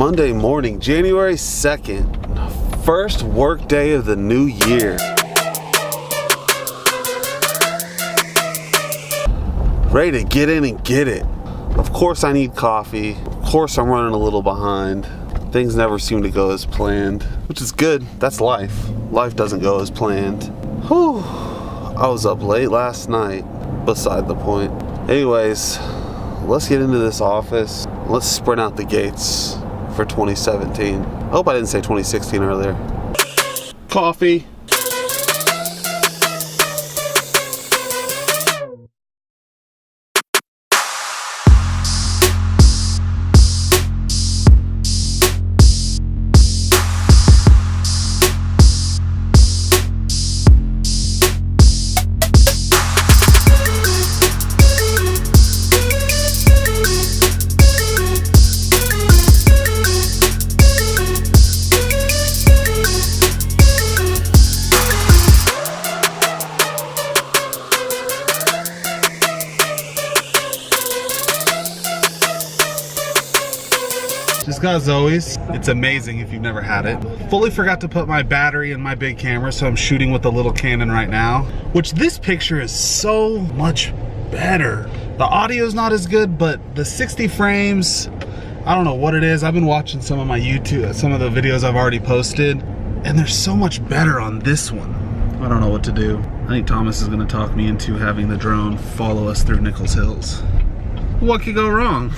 Monday morning, January 2nd, first work day of the new year. Ready to get in and get it. Of course I need coffee. Of course I'm running a little behind. Things never seem to go as planned, which is good. That's life. Life doesn't go as planned. Whew. I was up late last night. Beside the point. Anyways, let's get into this office. Let's sprint out the gates for 2017. I hope I didn't say 2016 earlier. Coffee. Just as always, it's amazing if you've never had it. Fully forgot to put my battery in my big camera, so I'm shooting with the little Canon right now, which this picture is so much better. The audio's not as good, but the 60 frames, I don't know what it is. I've been watching some of my YouTube, some of the videos I've already posted, and they're so much better on this one. I don't know what to do. I think Thomas is gonna talk me into having the drone follow us through Nichols Hills. What could go wrong?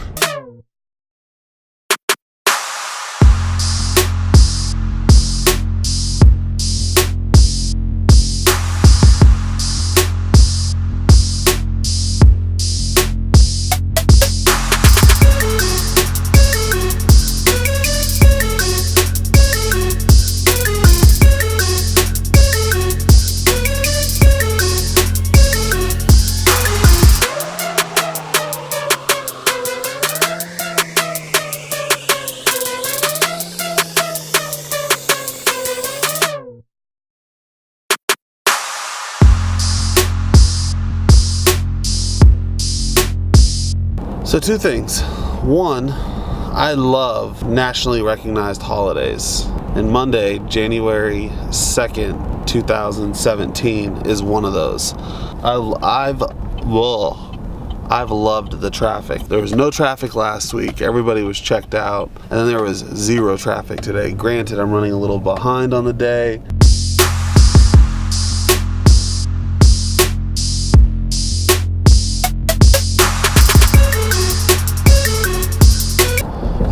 So two things. One, I love nationally recognized holidays. And Monday, January 2nd, 2017 is one of those. I've loved the traffic. There was no traffic last week. Everybody was checked out. And then there was zero traffic today. Granted, I'm running a little behind on the day.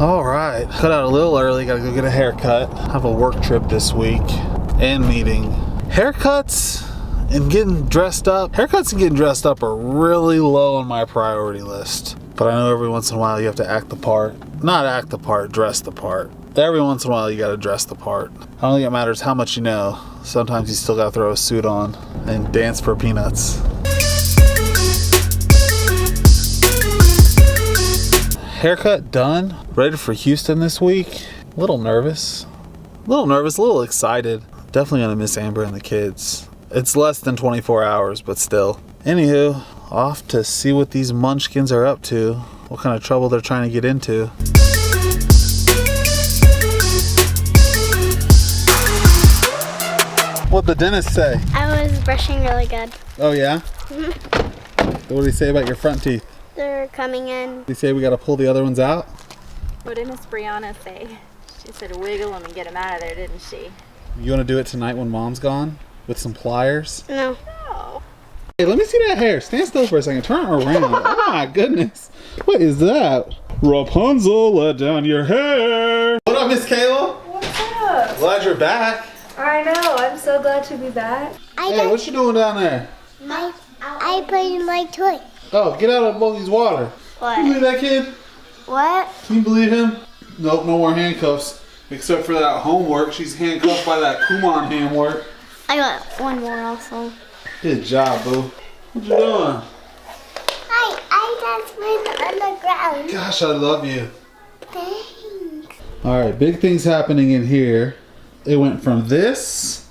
All right, cut out a little early, gotta go get a haircut. I have a work trip this week and meeting. Haircuts and getting dressed up. Haircuts and getting dressed up are really low on my priority list. But I know every once in a while you have to act the part. Not act the part, dress the part. Every once in a while you gotta dress the part. I don't think it matters how much you know. Sometimes you still gotta throw a suit on and dance for peanuts. Haircut done, ready for Houston this week. A little nervous, a little excited. Definitely gonna miss Amber and the kids. It's less than 24 hours, but still. Anywho, off to see what these munchkins are up to, what kind of trouble they're trying to get into. What'd the dentist say? I was brushing really good. Oh yeah? What did he say about your front teeth? They're coming in. Did he say we gotta pull the other ones out? What did Miss Brianna say? She said wiggle them and get them out of there, didn't she? You wanna do it tonight when Mom's gone? With some pliers? No. No. Hey, let me see that hair. Stand still for a second. Turn it around. Oh my goodness. What is that? Rapunzel, let down your hair. What up, Miss Kayla? What's up? Glad you're back. I know, I'm so glad to be back. Hey, what you doing down there? I played my toy. Oh, get out of Bogey's water. What? Can you believe that kid? What? Can you believe him? Nope, no more handcuffs. Except for that homework. She's handcuffed by that Kumon handwork. I got one more also. Good job, boo. What you doing? Hi, I just went on the ground. Gosh, I love you. Thanks. Alright, big things happening in here. It went from this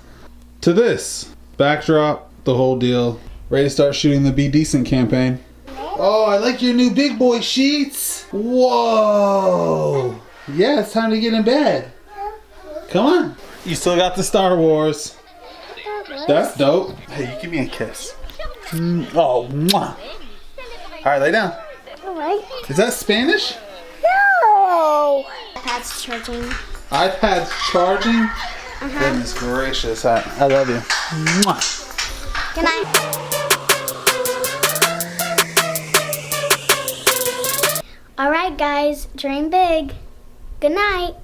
to this. Backdrop, the whole deal. Ready to start shooting the Be Decent campaign. Oh, I like your new big boy sheets. Whoa. Yeah, it's time to get in bed. Come on. You still got the Star Wars. That's dope. Hey, you give me a kiss. Oh, mwah. All right, lay down. All right. Is that Spanish? No. iPad's charging. iPad's charging? Goodness gracious. I love you. Mwah. Good night. All right, guys. Dream big. Good night.